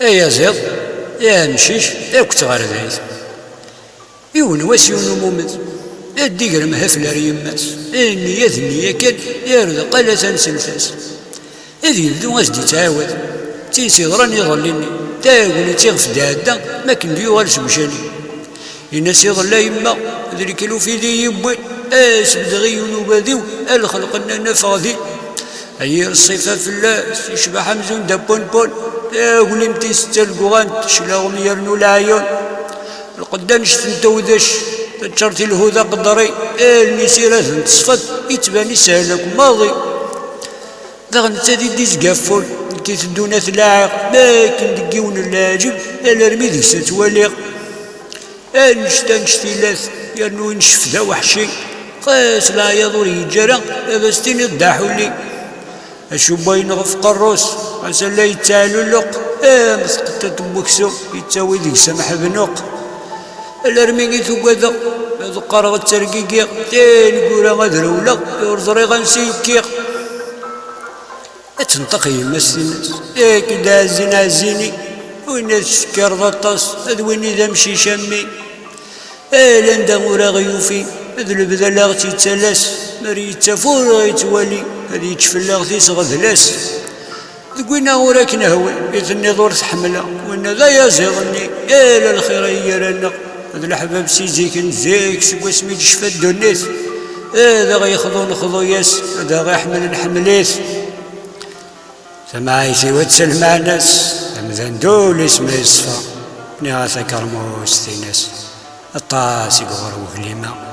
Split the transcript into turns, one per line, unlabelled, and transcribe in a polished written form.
يا زيض يا مشيش يا كنت غردايت يون واسيون مومد الدقر مهفلة ريماس النية كان يرد قلة سلساس إذ يبدو أسدي تعاود تيسيضران يظلني تاقوني تيغف دادا ما كن ديوغال سمشاني الناس يظل يما ذلك لو في ذي يبوي اسبدغي ونباذيو الخلق اننا فاضي أير الصفة في اللاس يشبه حمزون دا بون بون تاقوني متيستا القغان تشلاغم يرنو العيون القدام شتنتو ذاش تشرتي الهدى قدري المسيرة تصفت يتباني سهلك ماضي دغن تادي ديز قفول تيتدونا ثلاعق لكن دقيون اللاجب الارمي ذيك ستواليغ نشتي يرنو نشف ذا وحشي قاس لا يضر يجرى باستيني الضاحولي اشوبا ينغف قروس عسى لا يتعالو اللق مسقطة بوكسو يتساوي ذيك سمح بنوق الارمي ثقذا هذا قرغ الترقيقيق تاني قولا غدرولا يرزري غنسيكيق تنطقي يمس الناس كدا عزيني والناس سكر غطاس هذ وين إذا مشي شمي لندا غورا غيوفي هذ البدا لاغتي تلاس مري تفور غيتوالي هذي يتشفل لاغتي صغذلاس ذكوينا غوراك نهوي يثني دور تحمله وانا ذا يزيغني يا الخير يرانا هذا الحباب سيزيك نزيك سوا سميت شفا الدنيس هذا غيخضو نخضو ياس هذا غيحمل نحمليس سمعي سوى تسل مع الناس أمذن دول اسمه يصفى نغاثة كرموس تيناس الطاس يقغر وهليمة